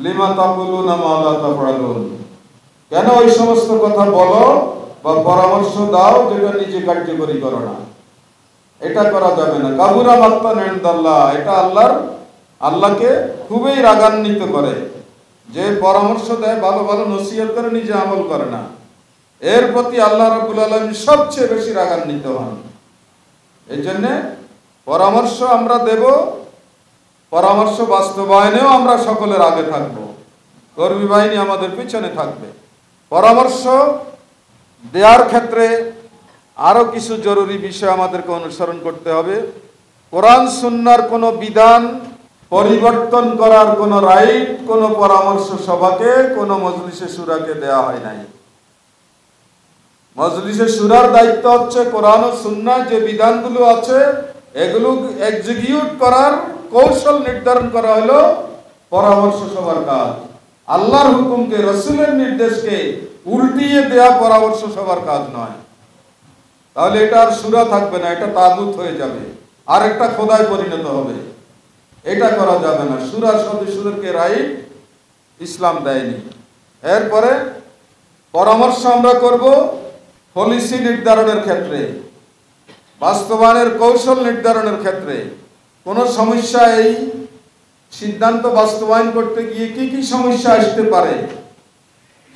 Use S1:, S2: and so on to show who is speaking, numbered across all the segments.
S1: Lima তাকুলুনা মা লা তাফআলুন, কেন ওই সমস্ত কথা বলো বা পরামর্শ দাও যেটা নিজে কার্যকরী করো না। এটা করা যাবে না। কাবুরা মাক্তান ইনদাল্লাহ, এটা আল্লাহকে খুবই রাগান্বিত করে। যে পরামর্শ দেয়, ভালো ভালো নসিহত করে, নিজে আমল করে না, এর প্রতি আল্লাহ রাব্বুল আলামিন সবচেয়ে বেশি রাগান্বিত হন। এই জন্য পরামর্শ আমরা দেব, পরামর্শ বাস্তবায়নেও আমরা সকলের আগে থাকব, কর্মী বাহিনী আমাদের পিছনে থাকবে। পরামর্শ দেওয়ার ক্ষেত্রে আরও কিছু জরুরি বিষয় আমাদেরকে অনুসরণ করতে হবে। কোরআন সুন্নাহর কোনো বিধান পরিবর্তন করার কোনো রাইট কোনো পরামর্শ সভাকে, কোনো মজলিসে শুরাকে দেওয়া হয় নাই। মজলিসে শুরার দায়িত্ব হচ্ছে কোরআন ও সুন্নাহ যে বিধানগুলো আছে এগুলো এক্সিকিউট করার কৌশল নির্ধারণ করা হলো পরামর্শ সভার কাজ। আল্লাহর হুকুমকে, রাসূলের নির্দেশকে উল্টিয়ে দেয়া পরামর্শ সভার কাজ নয়। তাহলে এটা আর শুরা থাকবে না, এটা তাগুত হয়ে যাবে, আর একটা খোদায় পরিণত হবে। এটা করা যাবে না। শুরার সদস্যদেরকে রাইট ইসলাম দেয়নি। এরপরে পরামর্শ আমরা করব পলিসি নির্ধারণের ক্ষেত্রে, বাস্তবায়নের কৌশল নির্ধারণের ক্ষেত্রে। কোনো সমস্যা, এই সিদ্ধান্ত বাস্তবায়ন করতে গিয়ে কি কি সমস্যা আসতে পারে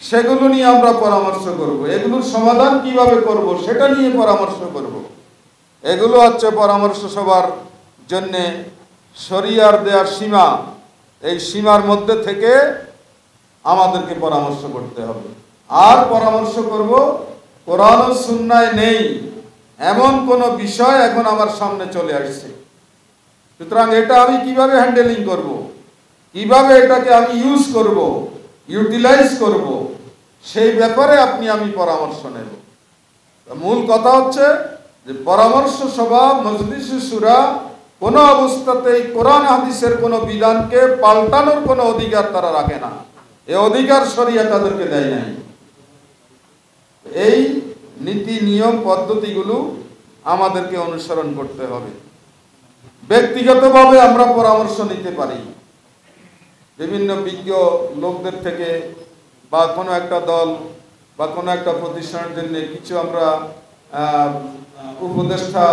S1: সেগুলো নিয়ে আমরা পরামর্শ করব। এগুলোর সমাধান কিভাবে করব সেটা নিয়ে পরামর্শ করব। এগুলো হচ্ছে পরামর্শ সভার জন্যে শরিয়ার দেওয়ার সীমা। এই সীমার মধ্যে থেকে আমাদেরকে পরামর্শ করতে হবে। আর পরামর্শ করব কোরআন ও সুন্নায় নেই এমন কোনো বিষয় এখন আমার সামনে চলে আসছে, সুতরাং এটা আমি কিভাবে হ্যান্ডেলিং করব, কিভাবে এটাকে আমি ইউজ করব, ইউটিলাইজ করব, সেই ব্যাপারে আমি পরামর্শ নেব। মূল কথা হচ্ছে যে পরামর্শ সভা, মজলিসে শুরা কোনো অবস্থাতেই কোরআন হাদিসের কোনো বিধানকে পাল্টানোর কোনো অধিকার তারা রাখে না। এই অধিকার শরিয়া তাদেরকে দেয় নাই। এই নীতি নিয়ম পদ্ধতিগুলো আমাদেরকে অনুসরণ করতে হবে। ব্যক্তিগতভাবে আমরা পরামর্শ নিতে পারি বিভিন্ন বিজ্ঞ লোকদের থেকে, বা কোনো একটা দল বা কোনো একটা প্রতিষ্ঠানের জন্য কিছু আমরা উপদেষ্টা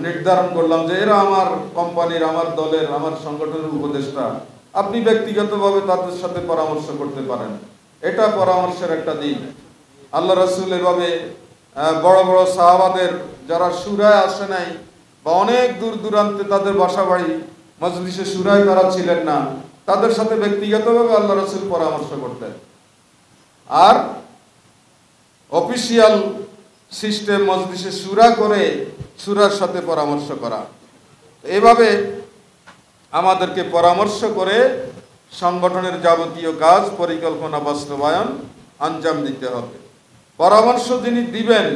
S1: নির্ধারণ করলাম যে এরা আমার কোম্পানির, আমার দলের, আমার সংগঠনের উপদেষ্টা। আপনি ব্যক্তিগতভাবে তাদের সাথে পরামর্শ করতে পারেন, এটা পরামর্শের একটা দিক। আল্লাহ রাসূল এভাবে বড় বড় সাহাবাদের যারা শুরায় আসে নাই বা অনেক দূর দূরান্তে তাদের বাসা বাড়ি, মজলিসে শুরায় তারা ছিলেন না, তাদের সাথে ব্যক্তিগতভাবে আল্লাহ রাসূল পরামর্শ করতেন। আর অফিসিয়াল সিস্টেম মজলিসে শুরা করে শুরার সাথে পরামর্শ করা, এভাবে আমাদেরকে পরামর্শ করে সংগঠনের যাবতীয় কাজ, পরিকল্পনা বাস্তবায়ন আঞ্জাম দিতে হবে। পরামর্শ যিনি দিবেন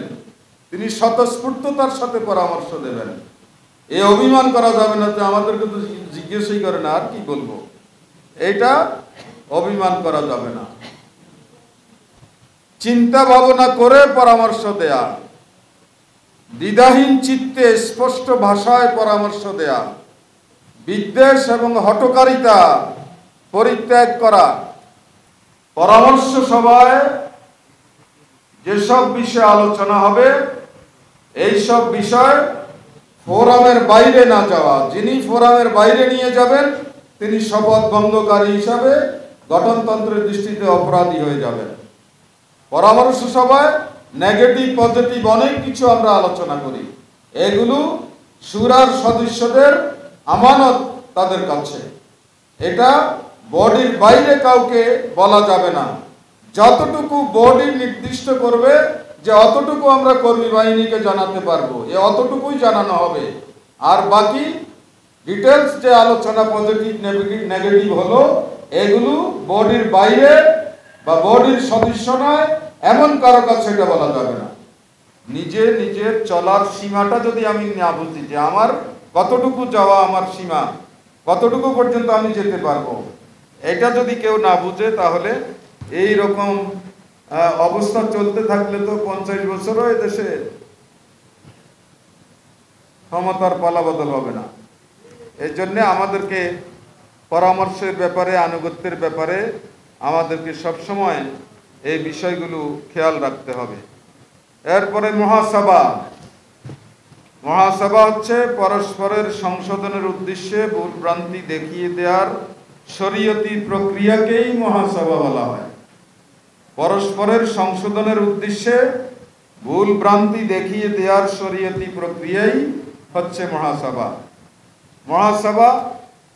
S1: তিনি স্বতঃস্ফূর্ততার সাথে পরামর্শ দেবেন। এই অভিমান করা যাবে না যে আমাদেরকে তো জিজ্ঞেসই করে না, আর কি বলবো, এইটা অভিমান করা যাবে না। চিন্তা ভাবনা করে পরামর্শ দেয়া, দ্বিধাহীন চিত্তে স্পষ্ট ভাষায় পরামর্শ দেয়া, বিদ্বেষ এবং হঠকারিতা পরিত্যাগ করা। পরামর্শ সভায় যেসব বিষয়ে আলোচনা হবে এই সব বিষয় ফোরামের বাইরে না যাওয়া। যিনি ফোরামের বাইরে নিয়ে যাবেন তিনি শপথ ভঙ্গকারী হিসাবে গঠনতন্ত্রের দৃষ্টিতে অপরাধী হয়ে যাবেন। পরামর্শ সভায় নেগেটিভ পজিটিভ অনেক কিছু আমরা আলোচনা করি, এগুলো শুরার সদস্যদের আমানত তাদের কাছে। এটা বডির বাইরে কাউকে বলা যাবে না। যতটুকু বডি নির্দিষ্ট করবে যে অতটুকু আমরা কর্মী বাহিনীকে জানাতে পারবো, এ অতটুকুই জানানো হবে। আর বাকি ডিটেলস যে আলোচনা পজিটিভ নেগেটিভ হলো, এগুলো বডির বাইরে বা বডির সদস্য নয় এমন কারো কাছে এটা বলা যাবে না। নিজের চলার সীমাটা যদি আমি না বুঝি যে আমার কতটুকু যাওয়া, আমার সীমা কতটুকু পর্যন্ত আমি যেতে পারবো, এটা যদি কেউ না বুঝে তাহলে এই রকম অবস্থা চলতে থাকলে তো 50 বছরও এদেশে ক্ষমতার পালাবদল হবে না। এই জন্য আমাদেরকে পরামর্শের ব্যাপারে, আনুগত্যের ব্যাপারে আমাদেরকে সবসময় এই বিষয়গুলো খেয়াল রাখতে হবে। এরপরে মহাসভা। মহাসভা হচ্ছে পরস্পরের সংশোধনের উদ্দেশ্যে ভুলভ্রান্তি দেখিয়ে দেওয়ার শরীয়তি প্রক্রিয়াকেই মহাসভা বলা হয়। পরস্পরের সংশোধনের উদ্দেশ্যে ভুলভ্রান্তি দেখিয়ে দেওয়ার শরীয়তি প্রক্রিয়াই হচ্ছে মহাসভা। মহাসভা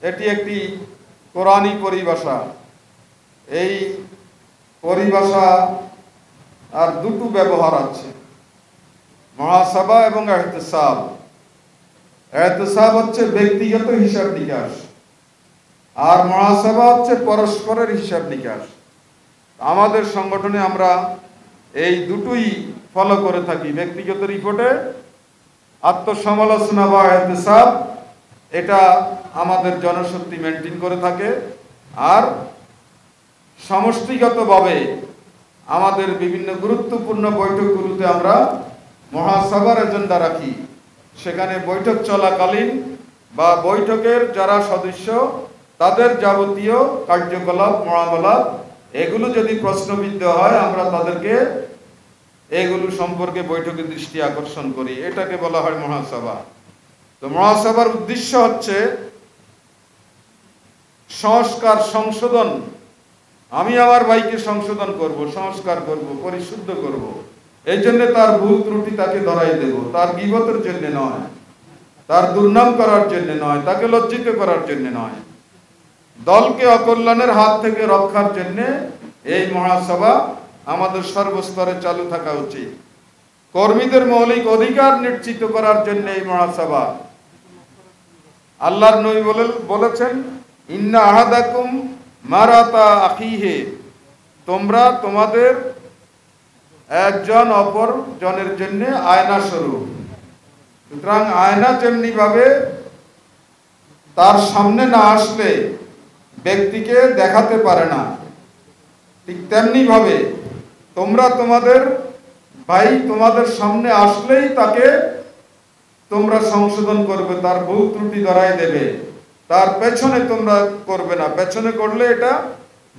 S1: এটি একটি কোরআনী পরিভাষা। এই পরিভাষা আর দুটো ব্যবহার আছে, মহাসভা এবং এহতেসাব। এহতেসাব হচ্ছে ব্যক্তিগত হিসাব নিকাশ, আর মহাসভা হচ্ছে পরস্পরের হিসাব নিকাশ। আমাদের সংগঠনে আমরা এই দুটোই ফলো করে থাকি। ব্যক্তিগত রিপোর্টে আত্মসমালোচনা বা এহতেসাব, এটা আমাদের জনশক্তি মেনটেন করে থাকে। আর সমষ্টিগতভাবে আমাদের বিভিন্ন গুরুত্বপূর্ণ বৈঠকগুলোতে আমরা মহাসভার এজেন্ডা রাখি। সেখানে বৈঠক চলাকালীন বা বৈঠকের যারা সদস্য, তাদের যাবতীয় কার্যকলাপ, মহামলাপ এগুলো যদি প্রশ্নবিদ্ধ হয়, আমরা তাদেরকে এগুলো সম্পর্কে বৈঠকে দৃষ্টি আকর্ষণ করি। এটাকে বলা হয় মহাসভা। তো মহাসভার উদ্দেশ্য হচ্ছে সংস্কার, সংশোধন। আমি আমার ভাইকে সংশোধন করব, সংস্কার করব, পরিশুদ্ধ করব। এই জন্য তার ভুল ত্রুটি তাকে ধরাই দেব, তার গীবতের জন্য নয়, তার দুর্নাম করার জন্য নয়, তাকে লজ্জিত করার জন্য নয়। দলকে অকল্যাণের হাত থেকে রক্ষার জন্য এই মহাসভা আমাদের সর্বস্তরে চালু থাকা উচিত। কর্মীদের মৌলিক অধিকার নিশ্চিত করার জন্য এই মহাসভা। আল্লাহর নবী বলেছেন, ইন্না আহাদাকুম মারাতা আখিহে, তোমরা তোমাদের একজন অপর জনের জন্য আয়না স্বরূপ। সুতরাং আয়না যেমনি ভাবে তার সামনে না আসলে ব্যক্তিকে দেখাতে পারে না, ঠিক তেমনি ভাবে তোমরা তোমাদের ভাই তোমাদের সামনে আসলেই তাকে তোমরা সংশোধন করবে, তার ভুল ত্রুটি ধরাই দেবে। তার পেছনে তোমরা করবে না, পেছনে করলে এটা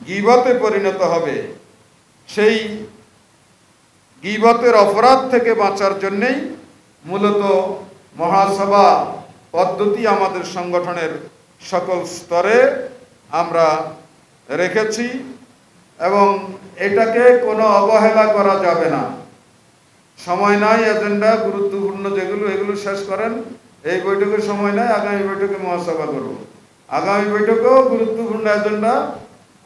S1: গীবতে পরিণত হবে। সেই গীবতের অপরাধ থেকে বাঁচার জন্যেই মূলত মহাসভা পদ্ধতি আমাদের সংগঠনের সকল স্তরে আমরা রেখেছি, এবং এটাকে কোনো অবহেলা করা যাবে না। সময় নাই, এজেন্ডা গুরুত্বপূর্ণ যেগুলো এগুলো শেষ করেন, এই বৈঠকের সময় নাই, আগামী বৈঠকে মহাসভা করব। আগামী বৈঠকেও গুরুত্বপূর্ণ এজেন্ডা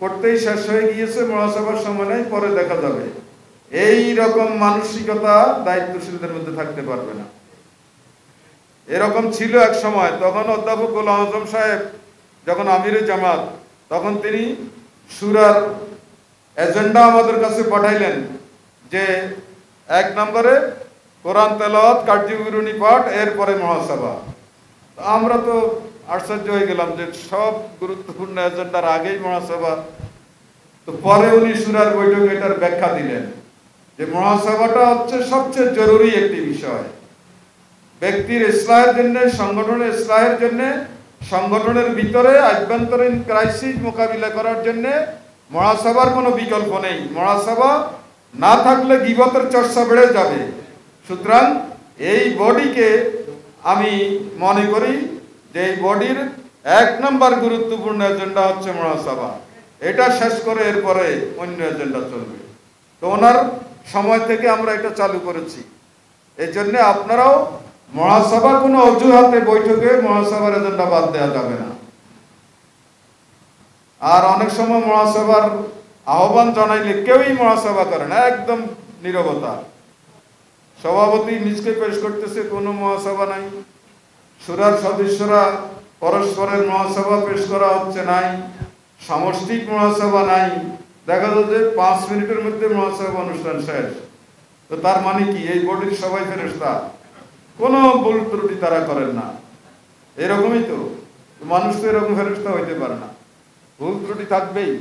S1: করতেই শেষ হয়ে গিয়েছে, মহাসভার সময় নাই, পরে দেখা যাবে। এই রকম মানসিকতা দায়িত্বশীলদের মধ্যে থাকতে পারবে না। এরকম ছিল এক সময়, তখন অধ্যাপক গোলাম আজম সাহেব যখন আমিরে জামাত, তখন তিনি সুরার এজেন্ডা আমাদের কাছে পাঠাইলেন যে 1 নম্বরে কোরআন তেলাওয়াত, কার্যবিবরণী পাঠ, এরপরে মহাসভা। আমরা তো আশ্চর্য হয়ে গেলাম যে সব গুরুত্বপূর্ণ এজেন্ডার আগেই মহাসভা। তো পরে উনি সুরার বৈঠকে এটার ব্যাখ্যা দিলেন যে মহাসভাটা হচ্ছে সবচেয়ে জরুরি একটি বিষয়। ব্যক্তির ইসলাহের জন্য, সংগঠনের ইসলাহের জন্য, সংগঠনের ভিতরে আভ্যন্তরীণ ক্রাইসিস মোকাবিলা করার জন্য মহাসভার কোনো বিকল্প নেই। মহাসভা না থাকলে গীবতের চর্চা বেড়ে যাবে। সুতরাং এই বডিকে আমি মনে করি যে এই বডির 1 নম্বর গুরুত্বপূর্ণ এজেন্ডা হচ্ছে মহাসভা। এটা শেষ করে এরপরে অন্য এজেন্ডা চলবে। তো ওনার সময় থেকে আমরা এটা চালু করেছি। এই জন্য আপনারাও মহাসভা কোনো অজুহাতে বৈঠকে মহাসভার এজেন্ডা বাদ দেওয়া যাবে না। আর অনেক সময় মহাসভার আহ্বান জানাইলে কেউই মহাসভা করে না, একদম নীরবতা। সভাপতি নিজকে পেশ করতেছে, কোনো মহাসভা নাই। সুরার সদস্যরা পরস্পরের মহাসভা পেশ করা হচ্ছে নাই, সামষ্টিক মহাসভা নাই। দেখা যাচ্ছে 5 মিনিটের মধ্যে মহাসভা অনুষ্ঠান শেষ। তো তার মানে কি এই বডির সবাই ফেরেশতা? কোনো ভুল ত্রুটি তারা করেন না। এরকমই তো মানুষ, তো এরকম ফেরেশতা হইতে পারে না, ভুল ত্রুটি থাকবেই।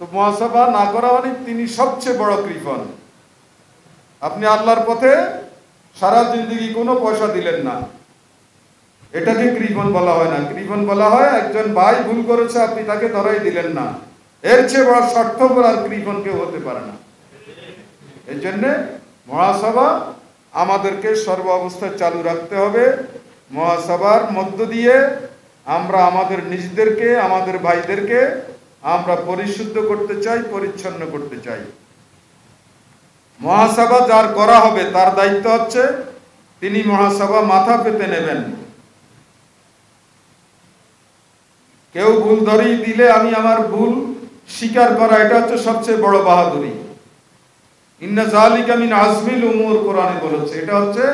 S1: তো মহাসভা না করা মানে তিনি সবচেয়ে বড় কৃপণ। আপনি আল্লাহর পথে সারা জিন্দগি কোনো পয়সা দিলেন না, এটাকে কৃপণ বলা হয় না। কৃপণ বলা হয় একজন ভাই ভুল করেছে, আপনি তাকে ধরাই দিলেন না। এর চেয়ে বড় স্বার্থপর আর কৃপণ কেউ হতে পারে না। এই জন্যে মহাসভা আমাদেরকে সর্ব অবস্থায় চালু রাখতে হবে। মহাসভার মধ্য দিয়ে আমরা আমাদের নিজেদেরকে, আমাদের ভাইদেরকে আমরা পরিশুদ্ধ করতে চাই, পরিচ্ছন্ন করতে চাই। মহাসভা যার করা হবে তার দায়িত্ব হচ্ছে তিনি মহাসভা মাথা পেতে নেবেন। কেউ ভুল ধরিয়ে দিলে আমি আমার ভুল স্বীকার করা, এটা হচ্ছে সবচেয়ে বড় বাহাদুরি। ইন্না যালিকা মিন আজমিল উমুর, কোরআনে বলেছে এটা হচ্ছে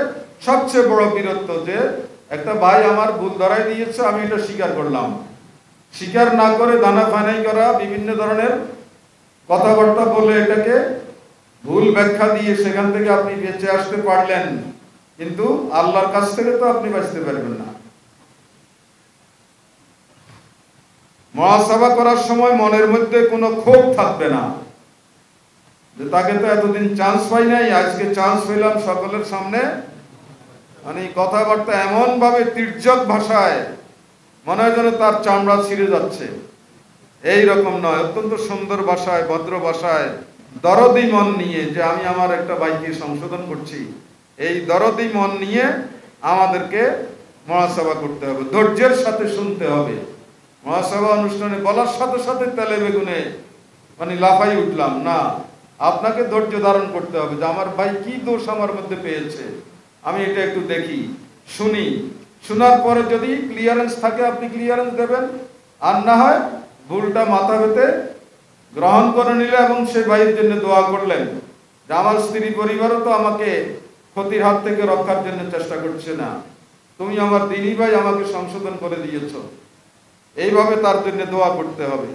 S1: সবচেয়ে বড় বীরত্ব, যে একটা ভাই আমার ভুল ধরাই দিয়েছে, আমি এটা স্বীকার করলাম। স্বীকার না করে দানা ফানাই করা, বিভিন্ন ধরনের কথাবার্তা বলে এটাকে ভুল ব্যাখ্যা দিয়ে সেখান থেকে আপনি বেঁচে আসতে পারলেন, কিন্তু আল্লাহর কাছ থেকে তো আপনি বাঁচতে পারবেন না। মহাসভা করার সময় মনের মধ্যে কোনো ক্ষোভ থাকবে না, যে তাকে তো এতদিন চান্স পাই নাই, আজকে চান্স পেলাম সকলের সামনে। মানে কথাবার্তা এমন ভাবে তির্যক ভাষায়, মনে হয় যেন তার চামড়া ছিঁড়ে যাচ্ছে, এই রকম নয়। অত্যন্ত সুন্দর ভাষায়, ভদ্র ভাষায়, দরদি মন নিয়ে, যে আমি আমার একটা ভাইকে সংশোধন করছি, এই দরদি মন নিয়ে আমাদেরকে মহাসভা করতে হবে। ধৈর্যের সাথে শুনতে হবে। মহাসভা অনুষ্ঠানে বলার সাথে সাথে তেলে বেগুনে মানে লাফাই উঠলাম না, আপনাকে ধৈর্য ধারণ করতে হবে, যে আমার ভাই কি দোষ আমার মধ্যে পেয়েছে, আমি এটা একটু দেখি, শুনি। শোনার পরে যদি ক্লিয়ারেন্স থাকে আপনি ক্লিয়ারেন্স দেবেন, আর না হয় ভুলটা মাথা পেতে গ্রহণ করে নিলে এবং সেই ভাইয়ের জন্য দোয়া করলেন, যে আমার স্ত্রী পরিবারও তো আমাকে ক্ষতির হাত থেকে রক্ষার জন্য চেষ্টা করছে না, তুমি আমার দিনী ভাই, আমাকে সংশোধন করে দিয়েছ। এইভাবে তার জন্য দোয়া করতে হবে।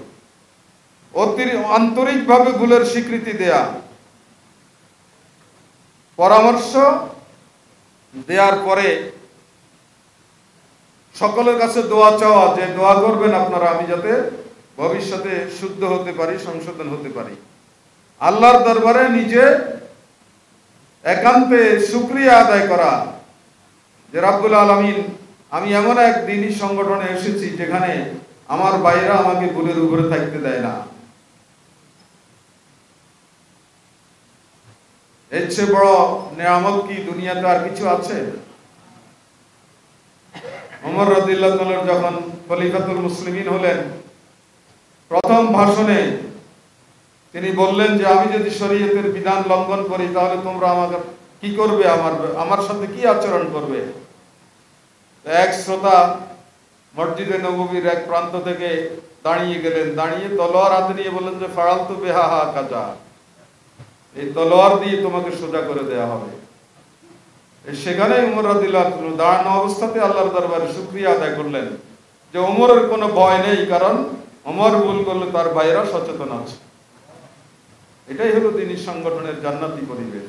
S1: আন্তরিকভাবে ভুলের স্বীকৃতি দেয়া, পরামর্শ দেওয়ার পরে সকলের কাছে দোয়া চাওয়া, যে দোয়া করবেন আপনারা আমি যাতে ভবিষ্যতে শুদ্ধ হতে পারি, সংশোধন হতে পারি। আল্লাহর দরবারে নিজে একান্তে শুকরিয়া আদায় করা, যে রাব্বুল আলামিন, আমি এমন এক দ্বীনী সংগঠনে এসেছি যেখানে আমার ভাইরা আমাকে ভুলের উপরে থাকতে দেয় না। এর চেয়ে বড় নিয়ামত কি দুনিয়াতে আর কিছু আছে? ওমর রাদিয়াল্লাহু তাআলা যখন খলিফাতুল মুসলিমিন হলেন, প্রথম ভাষণে তিনি বললেন যে আমি যদি শরীয়তের বিধান লঙ্ঘন করি তাহলে তোমরা আমাকে কি করবে, আমার সাথে কি আচরণ করবে? এক শ্রোতা মসজিদে নববীর এক প্রান্ত থেকে দাঁড়িয়ে গেলেন, দাঁড়িয়ে তলোয়ার হাতে নিয়ে বললেন যে ফারালতু বিহা কাজা, এই তলোয়ার দিয়ে তোমাকে সোজা করে দেয়া হবে। সেখানে উমর রাদিয়াল্লাহু আনহু দাঁড়ানো অবস্থাতে আল্লাহর দরবারে শুকরিয়া আদায় করলেন, যে ওমরের কোনো ভয় নেই, কারণ ওমর ভুল করলে তার ভাইয়েরা সচেতন আছে। এটাই হলো দ্বীনী সংগঠনের জান্নাতি পরিবেশ।